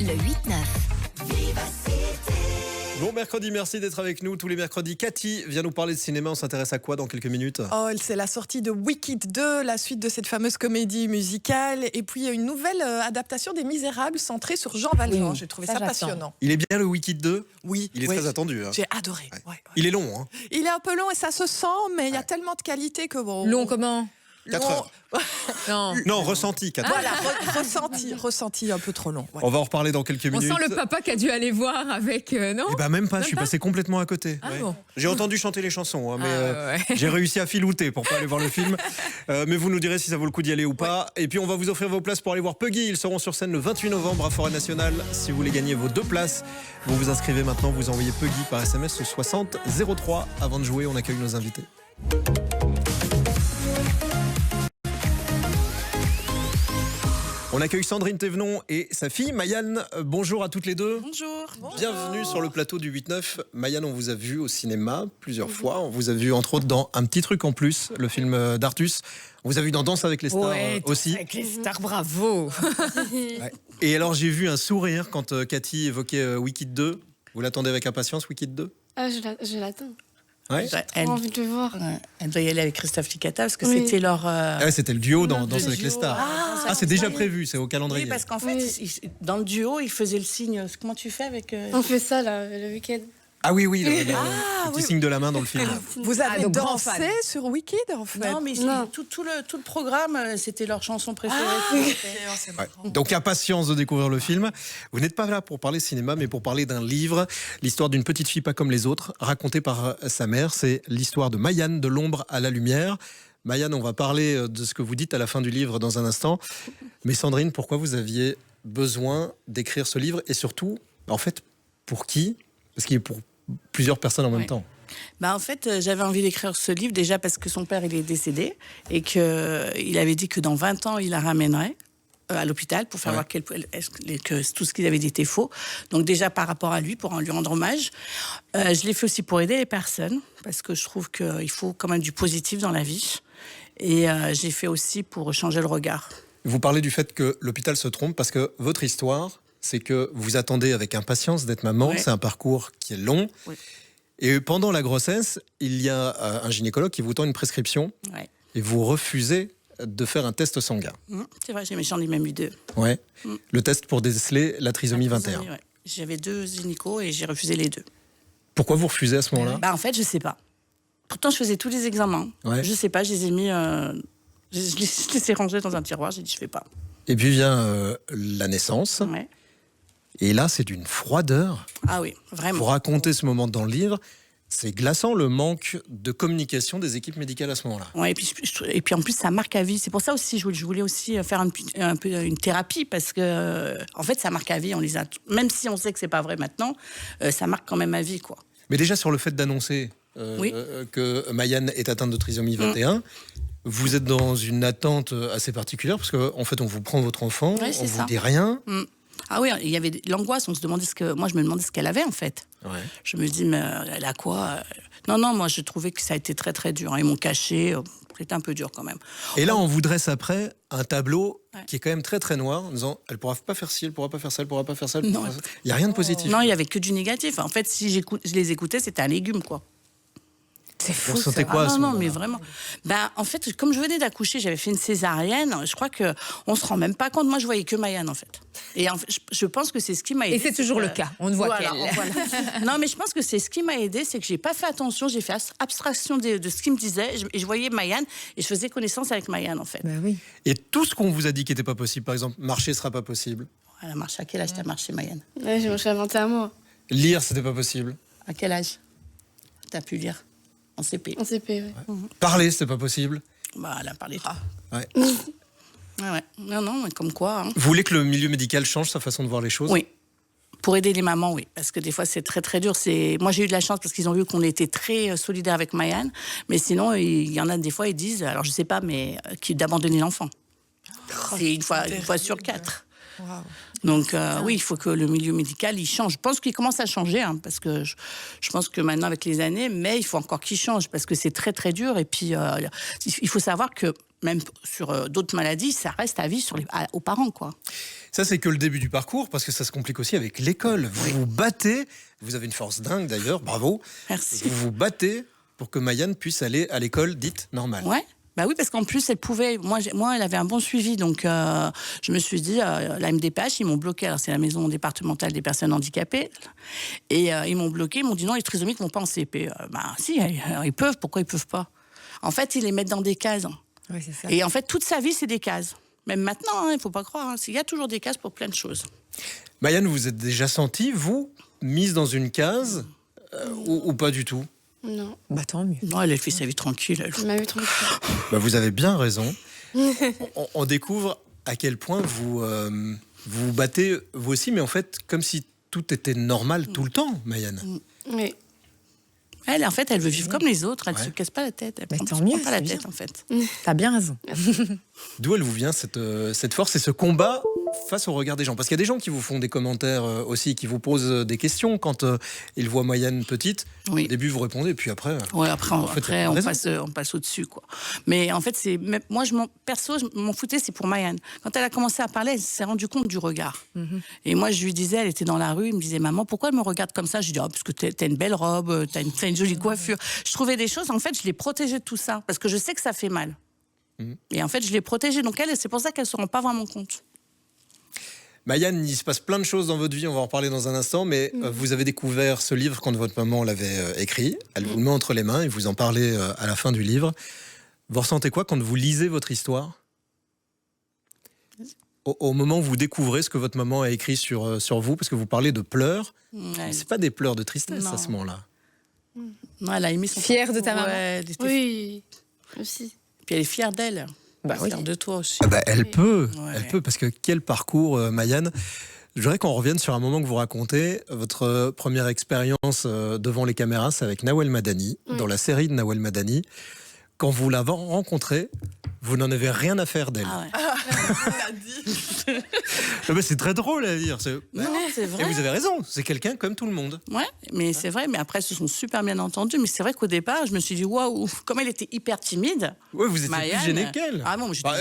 le 8-9. Bon mercredi, merci d'être avec nous tous les mercredis. Cathy vient nous parler de cinéma. On s'intéresse à quoi dans quelques minutes? Oh, c'est la sortie de Wicked 2, la suite de cette fameuse comédie musicale. Et puis, il y a une nouvelle adaptation des Misérables centrée sur Jean Valjean. Oui, J'ai trouvé ça, ça j'attends. passionnant. Il est bien le Wicked 2? Oui. Il est oui. très attendu. Hein. J'ai adoré. Ouais. Ouais. Il est long. Hein. Il est un peu long et ça se sent, mais il y a tellement de qualité que bon. Long comment? 4 heures. Non. Non, ressenti 4 heures. Voilà, ressenti un peu trop long. Ouais. On va en reparler dans quelques On minutes. sent le papa qui a dû aller voir avec... non. Eh ben même pas, je suis pas passé complètement à côté. Ah Ouais. bon. J'ai entendu chanter les chansons, hein, mais ouais. j'ai réussi à filouter pour pas aller voir le film. Mais vous nous direz si ça vaut le coup d'y aller ou pas. Et puis on va vous offrir vos places pour aller voir Puggy. Ils seront sur scène le 28 novembre à Forêt Nationale. Si vous voulez gagner vos 2 places, vous vous inscrivez maintenant, vous envoyez Puggy par SMS au 60 03. Avant de jouer, on accueille nos invités. On accueille Sandrine Thévenon et sa fille Mayanne. Bonjour à toutes les deux. Bonjour. Bienvenue sur le plateau du 8-9. Mayanne, on vous a vu au cinéma plusieurs fois. On vous a vu entre autres dans Un petit truc en plus, le film d'Artus. On vous a vu dans Danse avec les stars aussi. Avec les stars, bravo. Ouais. Et alors j'ai vu un sourire quand Cathy évoquait Wicked 2. Vous l'attendez avec impatience, Wicked 2? Ah, je l'attends. Ouais. J'ai envie de le voir. Elle doit y aller avec Christophe Licata parce que Oui. c'était leur. Ouais, c'était le duo dans Danse avec les duo. stars. Ah, c'est déjà prévu, c'est au calendrier. Oui, parce qu'en fait, dans le duo, il faisait le signe. Comment tu fais avec. On fait ça là, le week-end. Ah oui, le petit signe de la main dans le film. Vous avez donc grand dansé fan. sur Wicked en fait? Non, mais Non. tout le programme, c'était leur chanson préférée. Ouais. Donc impatience de découvrir le film. Vous n'êtes pas là pour parler cinéma, mais pour parler d'un livre, l'histoire d'une petite fille pas comme les autres, racontée par sa mère. C'est l'histoire de Mayanne, de l'ombre à la lumière. Mayanne, on va parler de ce que vous dites à la fin du livre dans un instant. Mais Sandrine, pourquoi vous aviez besoin d'écrire ce livre? Et surtout, en fait, pour qui? Parce qu'il est pour plusieurs personnes en même temps. Bah en fait, j'avais envie d'écrire ce livre déjà parce que son père il est décédé et qu'il avait dit que dans 20 ans il la ramènerait à l'hôpital pour faire voir que tout ce qu'il avait dit était faux. Donc déjà par rapport à lui, pour lui rendre hommage. Je l'ai fait aussi pour aider les personnes parce que je trouve qu'il faut quand même du positif dans la vie. Et j'ai fait aussi pour changer le regard. Vous parlez du fait que l'hôpital se trompe parce que votre histoire, c'est que vous attendez avec impatience d'être maman. Ouais. C'est un parcours qui est long. Oui. Et pendant la grossesse, il y a un gynécologue qui vous tend une prescription Ouais. et vous refusez de faire un test sanguin. C'est vrai, j'en ai même eu 2. Ouais. Le test pour déceler la trisomie 21. Ouais. J'avais 2 gynécos et j'ai refusé les 2. Pourquoi vous refusez à ce moment-là? Bah en fait, je sais pas. Pourtant, je faisais tous les examens. Ouais. Je sais pas, je les ai mis... je les ai rangés dans un tiroir, j'ai dit je fais pas. Et puis vient la naissance. Ouais. Et là, c'est d'une froideur. Ah oui, vraiment. Vous racontez ce moment dans le livre. C'est glaçant le manque de communication des équipes médicales à ce moment-là. Ouais, et puis en plus, ça marque à vie. C'est pour ça aussi, je voulais aussi faire un peu une thérapie parce que, en fait, ça marque à vie. On les a, même si on sait que c'est pas vrai maintenant, ça marque quand même à vie, quoi. Mais déjà sur le fait d'annoncer que Mayanne est atteinte de trisomie 21, vous êtes dans une attente assez particulière parce qu'en fait, on vous prend votre enfant, Ouais, on c'est vous ça. dit rien. Ah oui, il y avait l'angoisse. Moi, je me demandais ce qu'elle avait en fait. Ouais. Je me dis, mais elle a quoi? Non, moi, je trouvais que ça a été très très dur. Ils m'ont caché. C'était un peu dur quand même. Et là, on vous dresse après un tableau qui est quand même très très noir, en disant elle pourra pas faire ci, elle pourra pas faire ça, elle pourra pas faire ça. Il n'y a rien de positif. Non, il y avait que du négatif. En fait, si je les écoutais, c'était un légume, quoi. C'est Vous fou. ressentez quoi à ce non, moment-là? mais vraiment. Ben, en fait, comme je venais d'accoucher, j'avais fait une césarienne. Je crois que on se rend même pas compte. Moi, je voyais que Mayanne, en fait. Et en fait, je pense que c'est ce qui m'a aidé. Et c'est toujours le cas. On ne voit qu'elle. Voilà. Non, mais je pense que c'est ce qui m'a aidé, c'est que j'ai pas fait attention. J'ai fait abstraction de ce qu'il me disait, et je voyais Mayanne et je faisais connaissance avec Mayanne, en fait. Ben oui. Et tout ce qu'on vous a dit qui n'était pas possible, par exemple, marcher sera pas possible, Elle a marché à quel âge t'as marché, Mayanne? Ouais, j'ai marché à 21 mois. lire c'était pas possible, À quel âge t'as pu lire en CP? En CP, ouais. parler c'était pas possible. Bah, elle a parlé. Ouais. Ouais. Non, mais comme quoi. Hein. Vous voulez que le milieu médical change sa façon de voir les choses? Oui. Pour aider les mamans, oui. Parce que des fois, c'est très, très dur. Moi, j'ai eu de la chance parce qu'ils ont vu qu'on était très solidaires avec Mayanne. Mais sinon, il y en a des fois, ils disent, alors je sais pas, mais d'abandonner l'enfant. C'est une fois sur 4. Waouh. Donc oui, il faut que le milieu médical, il change. Je pense qu'il commence à changer, hein, parce que je pense que maintenant, avec les années, mais il faut encore qu'il change, parce que c'est très, très dur. Et puis, il faut savoir que même sur d'autres maladies, ça reste à vie aux parents, quoi. Ça, c'est que le début du parcours, parce que ça se complique aussi avec l'école. Vous vous battez, vous avez une force dingue d'ailleurs, bravo. Merci. Vous vous battez pour que Maïane puisse aller à l'école dite normale. Ouais. Bah oui, parce qu'en plus, elle pouvait. Moi, elle avait un bon suivi, donc je me suis dit, la MDPH, ils m'ont bloqué. Alors, c'est la maison départementale des personnes handicapées, et ils m'ont bloqué. Ils m'ont dit non, les trisomiques ne vont pas en CP. Bah si, ils peuvent. Pourquoi ils peuvent pas? En fait, ils les mettent dans des cases. Oui, c'est ça. Et en fait, toute sa vie, c'est des cases. Même maintenant, il ne faut pas croire. Hein, il y a toujours des cases pour plein de choses. Maïane, vous êtes déjà sentie, vous, mise dans une case ou pas du tout? Non, Bah tant mieux. Non, elle fait sa vie tranquille. Elle. il m'a vu tranquille. Bah, vous avez bien raison. On découvre à quel point vous vous battez, vous aussi, mais en fait, comme si tout était normal tout le temps, Maïane. Oui. Elle, en fait, elle veut vivre comme les autres. Elle ne Ouais. se casse pas la tête. Elle Mais ne tant prend mieux, pas la c'est tête, bien. en fait. T'as bien raison. D'où elle vous vient cette force et ce combat face au regard des gens? Parce qu'il y a des gens qui vous font des commentaires aussi, qui vous posent des questions quand ils voient Maïane petite. Oui. Au début, vous répondez, puis après... Ouais, après, En fait, après t'as on, raison. passe au-dessus, quoi. Mais en fait, moi, perso, je m'en foutais, c'est pour Maïane. Quand elle a commencé à parler, elle s'est rendue compte du regard. Et moi, je lui disais, elle était dans la rue, elle me disait, maman, pourquoi elle me regarde comme ça? Je lui dis, parce que t'as une belle robe, t'as une jolie coiffure. Je trouvais des choses, en fait, je l'ai protégée de tout ça, parce que je sais que ça fait mal. Et en fait, je l'ai protégée. Donc elle, c'est pour ça qu'elle ne se rend pas vraiment compte. Maïane, il se passe plein de choses dans votre vie, on va en reparler dans un instant, mais vous avez découvert ce livre quand votre maman l'avait écrit. Elle vous le met entre les mains et vous en parlez à la fin du livre. Vous ressentez quoi quand vous lisez votre histoire? Au moment où vous découvrez ce que votre maman a écrit sur vous, parce que vous parlez de pleurs, mais c'est pas des pleurs de tristesse Non. à ce moment-là. Non, elle a aimé son Fière de ta parcours, maman. ouais, elle était- Oui, aussi. Puis elle est fière d'elle. Bah oui. Fière de toi aussi. Ah bah, elle peut, Ouais. parce que quel parcours, Maïane. Je voudrais qu'on revienne sur un moment que vous racontez. Votre première expérience devant les caméras, c'est avec Nawel Madani, dans la série de Nawel Madani. Quand vous l'avez rencontrée, vous n'en avez rien à faire d'elle. Ah ouais. Ah bah, c'est très drôle à dire. Non, c'est Et vrai. vous avez raison, c'est quelqu'un comme tout le monde. Ouais, mais c'est vrai. Mais après, ils se sont super bien entendus. Mais c'est vrai qu'au départ, je me suis dit, waouh, comme elle était hyper timide. Ouais, vous étiez Maïane, plus gêné qu'elle. Ah non, mais je Bah,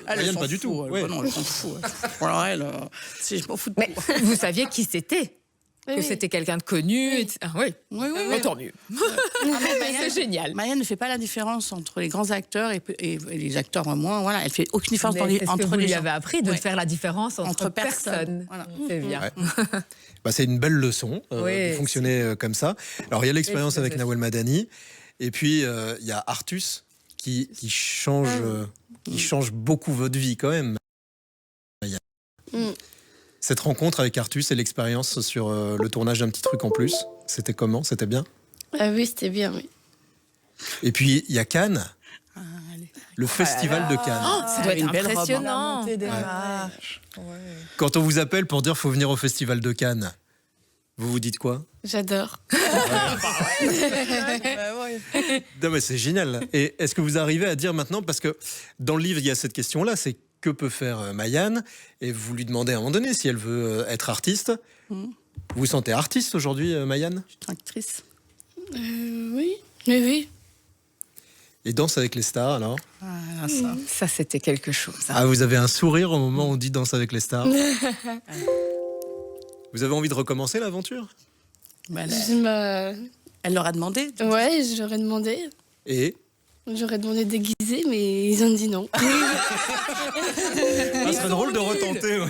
Maïane, s'en pas du fout, tout. elle. Ouais. Bah non, elle s'en fout. Alors elle, je m'en fous de Mais tout. vous saviez qui c'était? Oui, Que oui. c'était quelqu'un de connu? Ah oui. Oui, oui, Bon, oui. tant mieux. C'est génial. Maïane ne fait pas la différence entre les grands acteurs et les acteurs moins. Voilà, elle fait aucune différence Mais dans c'est ce que entre vous les lui gens. avez appris, de Ouais. faire la différence entre Entre personnes. personnes. Voilà. C'est bien. Ouais. Bah, c'est une belle leçon Oui, de fonctionner comme ça. Alors, il y a l'expérience C'est avec Nawel Madani. Et puis, il y a Artus qui change beaucoup votre vie quand même. Mm. Cette rencontre avec Artus et l'expérience sur le tournage d'un petit truc en plus, c'était comment? C'était bien? Ah oui, c'était bien, oui. Et puis, il y a Cannes, Ah, allez. le festival de Cannes. Ça doit être une belle robe, hein. impressionnant. Montée des Ouais. marches. Ouais. Quand on vous appelle pour dire qu'il faut venir au festival de Cannes, vous vous dites quoi? J'adore. Bah ouais. Non, mais c'est génial. Et est-ce que vous arrivez à dire maintenant, parce que dans le livre, il y a cette question-là, c'est que peut faire Maïane? Et vous lui demandez à un moment donné si elle veut être artiste. Vous vous sentez artiste aujourd'hui, Maïane? Je suis actrice. Oui, oui, oui. Et Danse avec les stars, alors? Voilà, ça. Ça, c'était quelque chose. Ah, vous avez un sourire au moment où on dit Danse avec les stars? Vous avez envie de recommencer l'aventure? Bah, elle leur a demandé. Ouais, j'aurais demandé. Et J'aurais demandé de déguiser, mais ils ont dit non. ah, ce serait drôle de retenter. Ouais.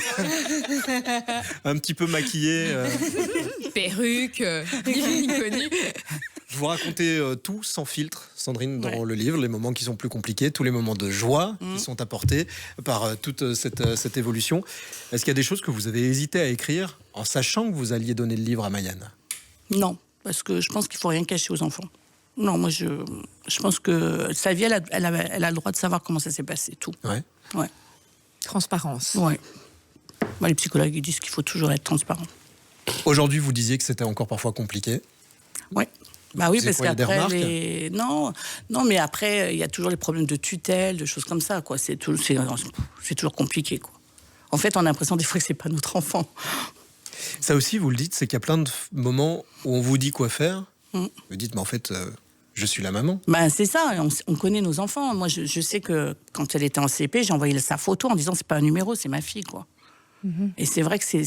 Un petit peu maquillé. Perruque, ni vu ni connu. Vous racontez tout sans filtre, Sandrine, dans Ouais. le livre, les moments qui sont plus compliqués, tous les moments de joie qui sont apportés par toute cette évolution. Est-ce qu'il y a des choses que vous avez hésité à écrire en sachant que vous alliez donner le livre à Maïane? Non, parce que je pense qu'il faut rien cacher aux enfants. Non, moi je pense que sa vie, elle a le droit de savoir comment ça s'est passé, tout. Ouais. Ouais. Transparence. Ouais. Bah, les psychologues ils disent qu'il faut toujours être transparent. Aujourd'hui, vous disiez que c'était encore parfois compliqué. Ouais. Bah oui, Vous avez parce quoi, il y a des qu'après remarques non, mais après il y a toujours les problèmes de tutelle, de choses comme ça, quoi. C'est toujours compliqué, quoi. En fait, on a l'impression des fois que c'est pas notre enfant. Ça aussi, vous le dites, c'est qu'il y a plein de moments où on vous dit quoi faire. Mm. Vous dites, mais en fait, je suis la maman. Ben, c'est ça, on connaît nos enfants. Moi, je sais que quand elle était en CP, j'ai envoyé sa photo en disant c'est pas un numéro, c'est ma fille, quoi. Et c'est vrai que ça